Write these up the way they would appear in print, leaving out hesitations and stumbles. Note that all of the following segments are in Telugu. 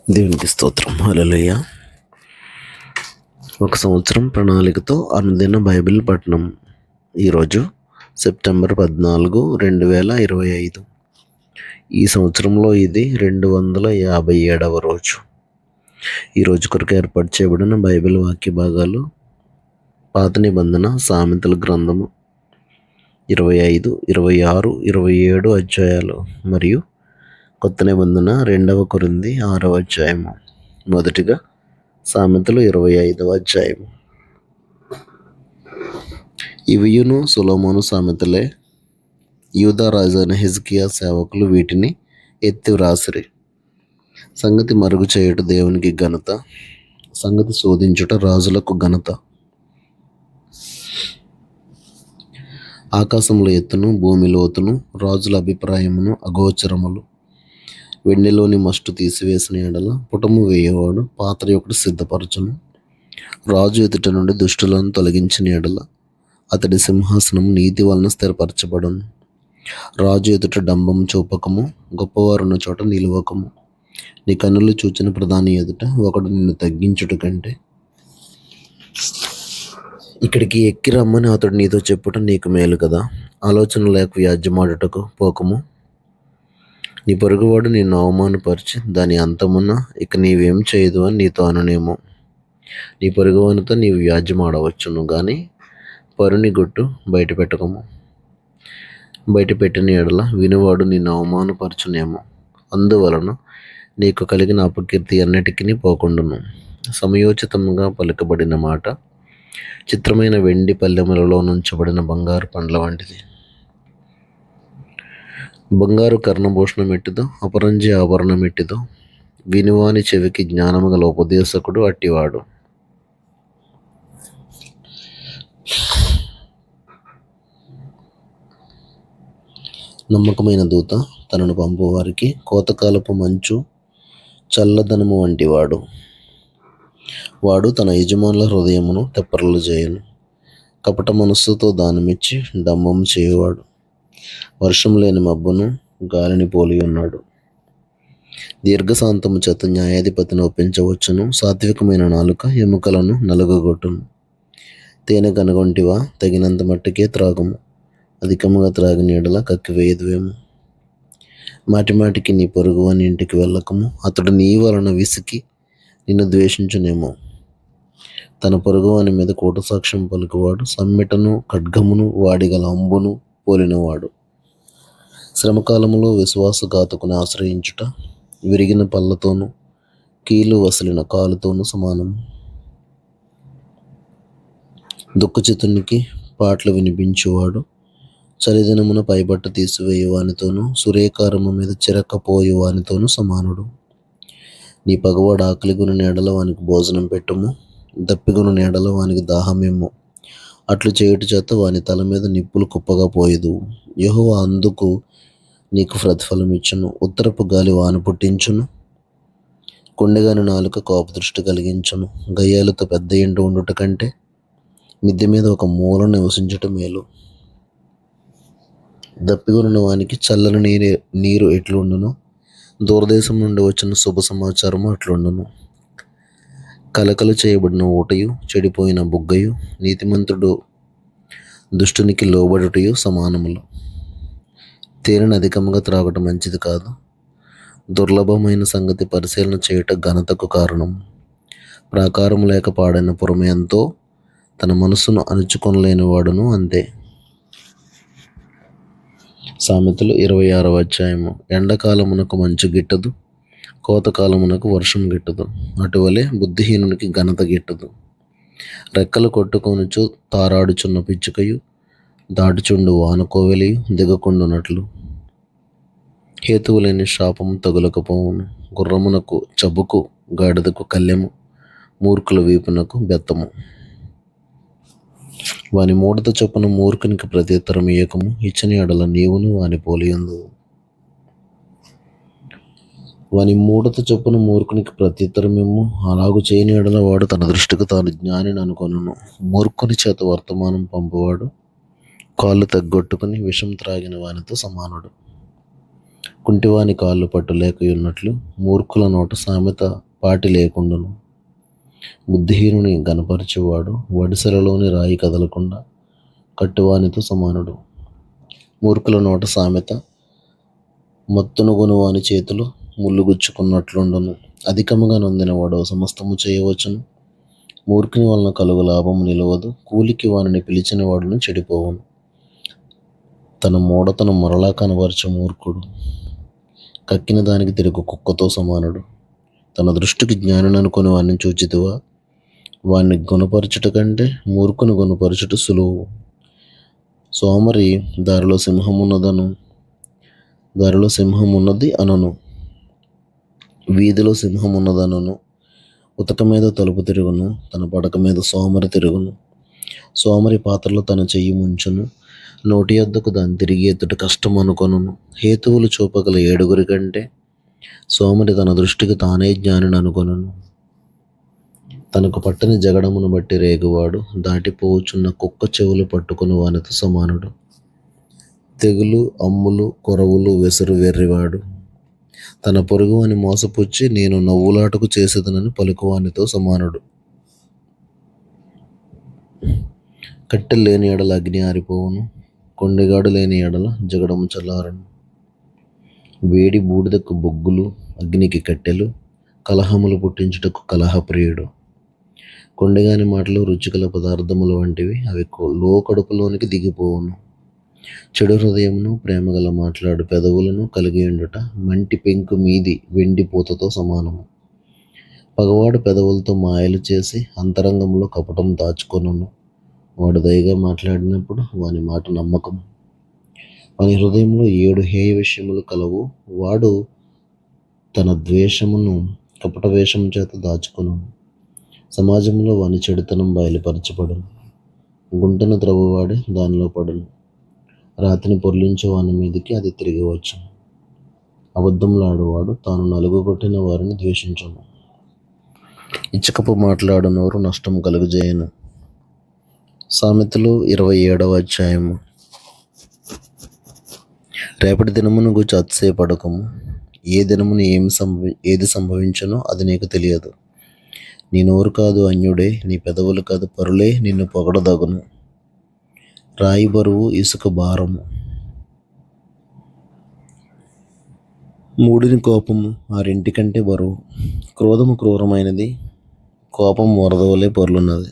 దేవునికి స్తోత్రం. హల్లెలూయా. ఒక సంవత్సరం ప్రణాళికతో అనుదిన బైబిల్ పఠనం. ఈరోజు సెప్టెంబర్ 14, 2025. ఈ సంవత్సరంలో ఇది 257వ రోజు. ఈరోజు కొరకు ఏర్పాటు చేయబడిన బైబిల్ వాక్య భాగాలు: పాత నిబంధన సామెతల గ్రంథము 25, 26, 27 అధ్యాయాలు మరియు కొత్త నిబంధన 2 కొరింథీ 6వ అధ్యాయము. మొదటిగా సామెతలు 25వ అధ్యాయము. ఇవియును సొలొమోను సామెతలే. యూదా రాజైన హిజ్కియా సేవకులు వీటిని ఎత్తి వ్రాసిరి. సంగతి మరుగు చేయుట దేవునికి ఘనత, సంగతి శోధించుట రాజులకు ఘనత. ఆకాశముల ఎత్తును, భూమి లోతును, రాజుల అభిప్రాయమును అగోచరములు. వెన్నెలోని మస్టు తీసివేసిన ఎడల పుటము వేయేవాడు పాత్ర ఒకటి సిద్ధపరచును. రాజు ఎదుట నుండి దుష్టులను తొలగించిన ఎడల అతడి సింహాసనం నీతి వలన స్థిరపరచబడును. రాజు ఎదుట డంబము చూపకము, గొప్పవారున్న చోట నిలువకము. నీ కన్నులు చూచిన ప్రధాని ఎదుట ఒకడు నిన్ను తగ్గించుట కంటే ఇక్కడికి ఎక్కి రమ్మని అతడు నీతో చెప్పుట నీకు మేలు కదా. ఆలోచన లేక వ్యాజ్యమాడుటకు పోకము. నీ పొరుగువాడు నిన్ను అవమానపరిచి దాని అంతమున ఇక నీవేం చేయదు అని నీతో అనునేమో. నీ పొరుగువానితో నీవు వ్యాజ్యమాడవచ్చును కానీ పరుని గుట్టు బయట పెట్టకము. బయట పెట్టిన ఎడల వినువాడు నిన్ను అవమానపరచునేమో. అందువలన నీకు కలిగిన అపకీర్తి అన్నిటికీ పోకుండును. సమయోచితంగా పలుకబడిన మాట చిత్రమైన వెండి పల్లెములలో నుంచబడిన బంగారు పండ్ల వంటిది. బంగారు కర్ణభూషణం ఎట్టిదో, అపరంజి ఆభరణం ఎట్టిదో, వినువాని చెవికి జ్ఞానము గల ఉపదేశకుడు అట్టివాడు. నమ్మకమైన దూత తనను పంపువారికి కోతకాలపు మంచు చల్లదనము వంటివాడు. వాడు తన యజమానుల హృదయమును తెప్పరలు చేయను. కపట మనస్సుతో దానమిచ్చి డంబము చేయువాడు. వర్షం లేని మబ్బును గాలిని పోలి ఉన్నాడు. దీర్ఘశాంతము చేత న్యాయాధిపతిని ఒప్పించవచ్చును. సాత్వికమైన నాలుక ఎముకలను నలుగగొట్టును. తేనె కనుగొంటివా, తగినంత మట్టుకే త్రాగము. అధికముగా త్రాగిన ఎడల కక్కివేయదువేమో. మాటిమాటికి నీ పొరుగువాని ఇంటికి వెళ్ళకము. అతడు నీ వలన విసికి నిన్ను ద్వేషించునేమో. తన పొరుగువాని మీద కూట సాక్ష్యం పలుకువాడు సమ్మెటను ఖడ్గమును వాడిగల అంబును పోలినవాడు. శ్రమకాలములో విశ్వాసఘాతకుని ఆశ్రయించుట విరిగిన పళ్ళతోనూ కీలు వసిలిన కాలుతోనూ సమానము. దుఃఖచితునికి పాటలు వినిపించువాడు చలిదినమున పైబట్ట తీసివేయువానితోనూ సురేకారము మీద చిరక్కపోయువానితోనూ సమానుడు. నీ పగవాడు ఆకలిగొని నీడల వానికి భోజనం పెట్టుము, దప్పిగొని నీడల వానికి దాహమేమో. అట్లు చేయుట చేత వాని తల మీద నిప్పులు కుప్పగా పోయేదు. యెహోవా అందుకు నీకు ప్రతిఫలం ఇచ్చును. ఉత్తరపు గాలి వాన పుట్టించును. కొండెగాని నాలుక కోపదృష్టి కలిగించును. గయ్యాలతో పెద్ద ఎండ ఉండుట కంటే మిద్దె మీద ఒక మూల నివసించుట మేలు. దప్పిగొనిన వానికి చల్లని నీరు ఎట్లుండునో, దూరదేశం నుండి వచ్చిన శుభ సమాచారము అట్లుండును. కలకలు చేయబడిన ఊటయు చెడిపోయిన బుగ్గయు నీతిమంతుడు దుష్టునికి లోబడుటయు సమానములు. తేనెను అధికముగా త్రాగటం మంచిది కాదు. దుర్లభమైన సంగతి పరిశీలన చేయుట ఘనతకు కారణం. ప్రాకారం లేక పాడైన పురము ఎంతో, తన మనస్సును అణుచుకొనలేని వాడును అంతే. సామెతలు 26వ అధ్యాయము. ఎండాకాలమునకు మంచు గిట్టదు, కోతకాలమునకు వర్షం గిట్టదు. అటువలే బుద్ధిహీనునికి ఘనత గిట్టదు. రెక్కలు కొట్టుకొనుచు తారాడుచున్న పిచ్చుకయు దాటుచుండు వానకోవెలియు దిగకుండునట్లు. హేతువు లేని శాపము తగులకపోవును. గుర్రమునకు చబుకు, గాడిదకు కళ్ళెము, మూర్ఖుల వీపునకు బెత్తము. వాని మూడత చొప్పున మూర్ఖునికి ప్రత్యుత్తరం ఇయ్యకము. ఇచ్చని ఎడల నీవును వాని పోలియందు. వాని మూడత చొప్పున మూర్ఖునికి ప్రత్యుత్తరమేమో. అలాగు చేయని ఎడల వాడు తన దృష్టికి తాను జ్ఞానిని అనుకొనును. మూర్ఖుని చేత వర్తమానం పంపువాడు కాళ్ళు తగ్గొట్టుకుని విషం త్రాగిన వానితో సమానుడు. కుంటివాని కాళ్ళు పట్టు లేకయున్నట్లు మూర్ఖుల నోట సామెత పాటి లేకుండును. బుద్ధిహీనుని గనపరచువాడు వడిసెలలోని రాయి కదలకుండా కట్టువానితో సమానుడు. మూర్ఖుల నోట సామెత మత్తును గొనువాని చేతులు ముళ్ళుగుచ్చుకున్నట్లుండును. అధికముగా నొందినవాడు సమస్తము చేయవచ్చును. మూర్ఖుని వలన కలుగు లాభము నిలవదు. కూలికి వానిని పిలిచిన వాడును చెడిపోవును. తన మూఢతను మరలా కనబరచు మూర్ఖుడు కక్కిన దానికి తిరుగు కుక్కతో సమానుడు. తన దృష్టికి జ్ఞానుని అనుకుని వాడిని చూచితివా? వాడిని గుణపరచుట కంటే మూర్ఖుని గుణపరచుట సులువు. సోమరి దారిలో సింహమున్నది అనను, వీధిలో సింహమున్నదనను. ఉతక మీద తలుపు తిరుగును, తన పడక మీద సోమరి తిరుగును. సోమరి పాత్రలో తన చెయ్యి ముంచును, నోటి యొద్దకు దాన్ని తిరిగి ఎత్తుట కష్టం అనుకొనును. హేతువులు చూపగల 7 కంటే సోమరి తన దృష్టికి తానే జ్ఞానిని అనుకొనును. తనకు పట్టని జగడమును బట్టి రేగువాడు దాటిపోవచ్చున్న కుక్క చెవులు పట్టుకుని వానితో సమానుడు. తెగులు, అమ్ములు, కొరవులు వెసురు వెర్రివాడు తన పొరుగువాని మోసపుచ్చి నేను నవ్వులాటకు చేసేదనని పలుకువానితో సమానుడు. కట్టెలు లేని ఎడల అగ్ని ఆరిపోవును, కొండెగాడు లేని ఎడల జగడము చల్లారును. వేడి బూడిదకు బొగ్గులు, అగ్నికి కట్టెలు, కలహములు పుట్టించుటకు కలహప్రియుడు. కొండెగాని మాటలు రుచికల పదార్థములు వంటివి, అవి లోకడుపులోనికి దిగిపోవును. చెడు హృదయమును ప్రేమగల మాట్లాడు పెదవులను కలిగి ఉండుట మంటి పెంకు మీది వెండి పూతతో సమానము. పగవాడు పెదవులతో మాయలు చేసి అంతరంగంలో కపటం దాచుకొనును. వాడు దయగా మాట్లాడినప్పుడు వాని మాట నమ్మకం. వాని హృదయంలో 7 హేయ విషయములు కలవు. వాడు తన ద్వేషమును కపట వేషం చేత దాచుకొను. సమాజంలో వాని చెడుతనం బయలుపరచబడును. గుంటను త్రవ్వువాడే దానిలో పడును. రాతిని పొర్లించే వాని మీదకి అది తిరిగి వచ్చును. అబద్ధములాడువాడు తాను నలుగుగొట్టిన వారిని ద్వేషించును. ఇచ్చకపు మాట్లాడు నోరు నష్టం కలుగజేయను. సామెతలు 27వ అధ్యాయము. రేపటి దినమును గూర్చి అతిశయపడకము. ఏ దినమును ఏది సంభవించునో అది నీకు తెలియదు. నీ నోరు కాదు అన్యుడే, నీ పెదవులు కాదు పరులే నిన్ను పొగడదగును. రాయి బరువు, ఇసుక భారము. మూడిని కోపము 6 కంటే బరువు. క్రోధము క్రూరమైనది, కోపం వరద వలె పొర్లున్నది.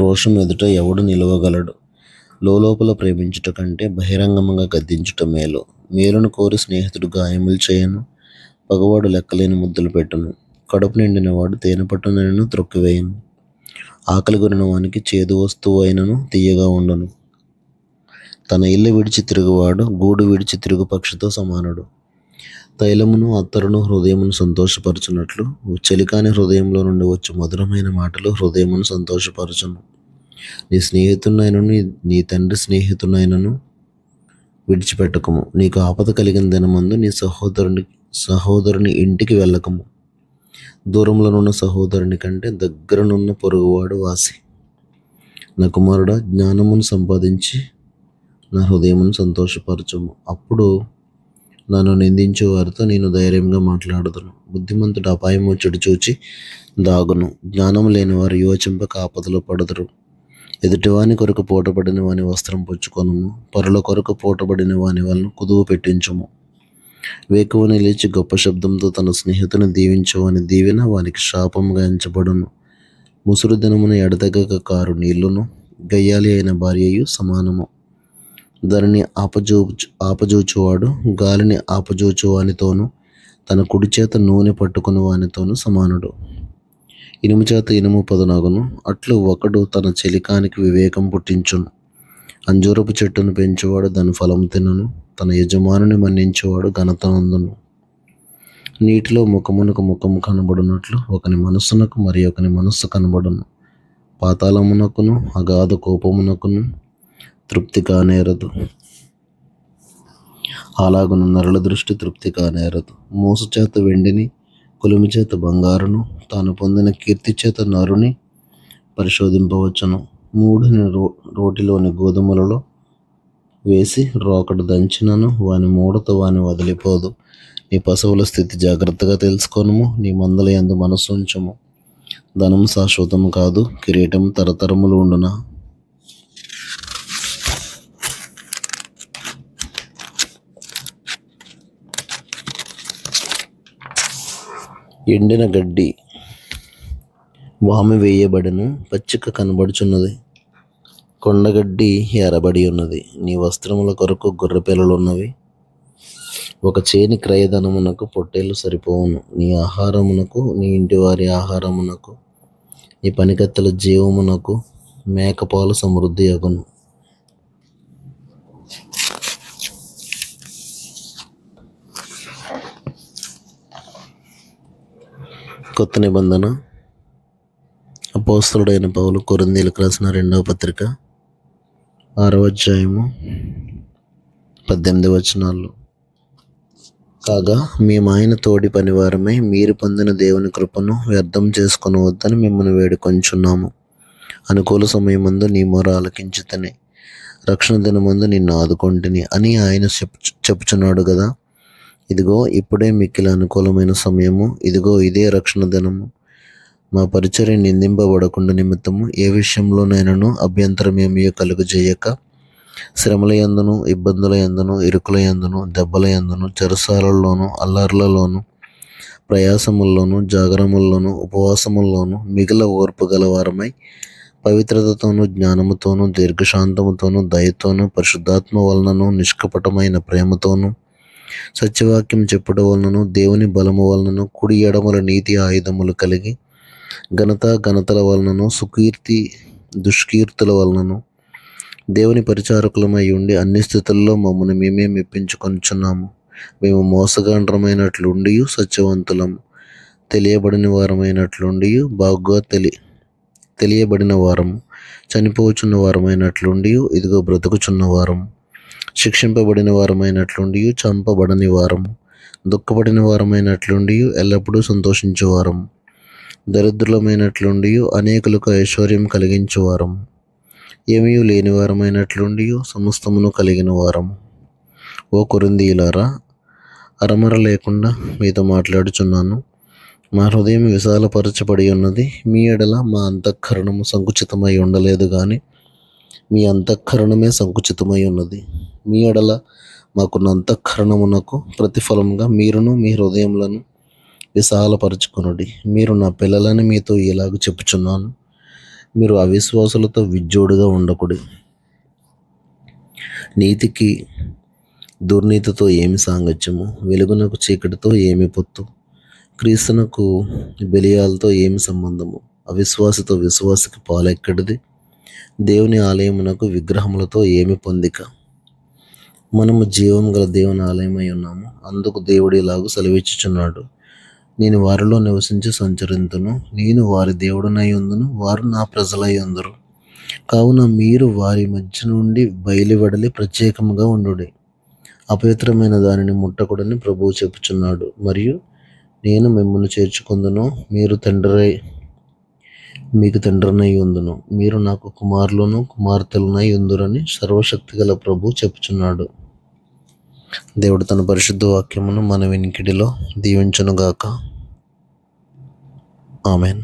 రోషం ఎదుట ఎవడు నిలవగలడు? లోపల ప్రేమించుట కంటే బహిరంగంగా గద్దించుట మేలు. మేలును కోరి స్నేహితుడు గాయములు చేయను, పగవాడు లెక్కలేని ముద్దులు పెట్టును. కడుపు నిండిన వాడు తేనె పట్టునైనను త్రొక్కివేయను. ఆకలి కొనిన వానికి చేదు వస్తువు అయినను తీయగా ఉండును. తన ఇల్లు విడిచి తిరుగువాడు గూడు విడిచి తిరుగు పక్షితో సమానుడు. తైలమును అత్తరును హృదయమును సంతోషపరచునట్లు చెలికాని హృదయంలో నుండి వచ్చి మధురమైన మాటలు హృదయమును సంతోషపరచును. నీ స్నేహితునైనను నీ తండ్రి స్నేహితునైనను విడిచిపెట్టకము. నీకు ఆపద కలిగిన దినమందు నీ సహోదరుని ఇంటికి వెళ్ళకము. దూరంలోనున్న సహోదరుని కంటే దగ్గరనున్న పొరుగువాడు వాసి. నా కుమారుడా, జ్ఞానమును సంపాదించి నా హృదయమును సంతోషపరచము. అప్పుడు నన్ను నిందించే వారితో నేను ధైర్యంగా మాట్లాడుదును. బుద్ధిమంతుడు అపాయం వచ్చుడు చూచి దాగును. జ్ఞానం లేని వారు యోచింపక ఆపదలో పడుదురు. ఎదుటివాని కొరకు పూటబడిన వాని వస్త్రం పుచ్చుకొనుము. పరుల కొరకు పూటబడిన వాని వలన కుదువు పెట్టించుము. వేకువని లేచి గొప్ప శబ్దంతో తన స్నేహితుని దీవించువాని దీవెన వానికి శాపముగా ఎంచబడును. ముసురు దినమున ఎడతెగక కారు నీళ్లును గయ్యాలి అయిన భార్యయు సమానము. దానిని ఆపజూచువాడు గాలిని ఆపజూచువానితోనూ తన కుడి చేత నూనె పట్టుకుని వానితోనూ సమానుడు. ఇనుము చేత ఇనుము పదునగును, అట్లు ఒకడు తన చెలికానికి వివేకం పుట్టించును. అంజూరపు చెట్టును పెంచువాడు దాని ఫలం తినను, తన యజమానుని మన్నించేవాడు ఘనత నందును. నీటిలో ముఖమునకు ముఖము కనబడినట్లు ఒకని మనస్సునకు మరి ఒకని మనస్సు కనబడును. పాతాళమునకును అగాధ కోపమునకును తృప్తి కానేరదు. అలాగున నరుల దృష్టి తృప్తి కానేరదు. మోసు చేత వెండిని, కొలిమి చేత బంగారును, తాను పొందిన కీర్తి చేత నరుని పరిశోధింపవచ్చును. మూఢుని రోటిలోని గోధుమలలో వేసి రోకడు దంచినను వాని మూడత వాని వదిలిపోదు. నీ పశువుల స్థితి జాగ్రత్తగా తెలుసుకొనుము, నీ మందల యందు మనస్సు ఉంచుము. ధనం శాశ్వతం కాదు, కిరీటం తరతరములు ఉండునా. ఎండిన గడ్డి వామి వేయబడిను, పచ్చిక కనబడుచున్నది. కొండగడ్డి ఎరబడి ఉన్నది. నీ వస్త్రముల కొరకు గొర్రెపిల్లలున్నవి. ఒక చేని క్రయధనమునకు పొట్టేలు సరిపోవును. నీ ఆహారమునకు, నీ ఇంటి వారి ఆహారమునకు, నీ పనికత్తెల జీవమునకు మేకపాలు సమృద్ధి అగును. కొత్త నిబంధన. అపోస్తలుడైన పౌలు కొరింథీయులకు రాసిన 2వ పత్రిక 6వ అధ్యాయము 18 వచనాలు. కాగా మేము ఆయన తోడి పనివారమై మీరు పొందిన దేవుని కృపను వ్యర్థం చేసుకొనవద్దని మిమ్మల్ని వేడుకొంచున్నాము. అనుకూల సమయమందు నీ మొర ఆలకించితిని, రక్షణ దినమందు నిన్ను ఆదుకొంటిని అని ఆయన చెప్పుచున్నాడు కదా. ఇదిగో ఇప్పుడే మిక్కిలి అనుకూలమైన సమయము, ఇదిగో ఇదే రక్షణ దినము. మా పరిచర్య నిందింపబడకుండా నిమిత్తము ఏ విషయంలోనైనాను అభ్యంతరం ఏమీ కలుగజేయక, శ్రమల యందును, ఇబ్బందుల యందును, ఇరుకుల యందును, దెబ్బల యందును, చెరసాలల్లోనూ, అల్లర్లలోను, ప్రయాసముల్లోను, జాగరముల్లోను, ఉపవాసముల్లోను మిగిల ఓర్పు గలవారమై, పవిత్రతతోనూ, జ్ఞానముతోనూ, దీర్ఘశాంతముతోనూ, దయతోనూ, పరిశుద్ధాత్మ వలనను, నిష్కపటమైన ప్రేమతోనూ, సత్యవాక్యం చెప్పుట వలనను, దేవుని బలము వలనను, కుడి ఎడమల నీతి ఆయుధములు కలిగి, ఘనతల వలనను, సుకీర్తి దుష్కీర్తుల వలనను దేవుని పరిచారకులమై ఉండి అన్ని స్థితుల్లో మమ్మల్ని మేమే మెప్పించుకొనుచున్నాము. మేము మోసగాండ్రమైనట్లుండి సత్యవంతులము, తెలియబడిన వారమైనట్లుండి బాగుగా తెలియబడిన వారము, చనిపోచున్న వారమైనట్లుండి ఇదిగో బ్రతుకుచున్న వారము, శిక్షింపబడిన వారమైనట్లుండి చంపబడని వారము, దుఃఖపడిన వారమైనట్లుండి ఎల్లప్పుడూ సంతోషించేవారము, దరిద్రులమైనట్లుండి అనేకులకు ఐశ్వర్యం కలిగించేవారము, ఏమీ లేని వారమైనట్లుండి సమస్తమును కలిగిన వారము. ఓ కొరింథీయులారా, అరమర లేకుండా మీతో మాట్లాడుచున్నాను. మా హృదయం విశాలపరచబడి ఉన్నది. మీ ఎడల మా అంతఃకరణము సంకుచితమై ఉండలేదు కానీ మీ అంతఃకరణమే సంకుచితమై ఉన్నది. మీ ఎడల మాకున్న అంతఃకరణమునకు ప్రతిఫలముగా మీరును మీ హృదయములను విశాలపరచుకొనుడి. మీరు నా పిల్లలని మీతో ఇలాగ చెప్పుచున్నాను, మీరు అవిశ్వాసులతో విజ్జోడుగా ఉండకుడి. నీతికి దుర్నీతితో ఏమి సాంగత్యము, వెలుగునకు చీకటితో ఏమి పొత్తు, క్రీస్తునకు బెలియాలతో ఏమి సంబంధము, అవిశ్వాసతో విశ్వాసకి పాలెక్కడిది, దేవుని ఆలయమునకు విగ్రహములతో ఏమి పొందిక. మనము జీవం గల దేవుని ఆలయమై ఉన్నాము. అందుకు దేవుడు ఇలాగూ సెలవిచ్చుచున్నాడు, నేను వారిలో నివసించి సంచరింతును, నేను వారి దేవుడనై ఉందును, వారు నా ప్రజలై ఉందురు. కావున మీరు వారి మధ్య నుండి బయలువెడలి ప్రత్యేకముగా ఉండుడి, అపవిత్రమైన దానిని ముట్టకూడని ప్రభువు చెప్పుచున్నాడు. మరియు నేను మిమ్మల్ని చేర్చుకుందును, మీకు తండ్రినై ఉందును, మీరు నాకు కుమారులను కుమార్తెలనై ఉందురని సర్వశక్తి గల ప్రభువు చెప్పుచున్నాడు. దేవుడు తన పరిశుద్ధ వాక్యమును మన వినికిడిలో దీవించునుగాక. ఆమెన్.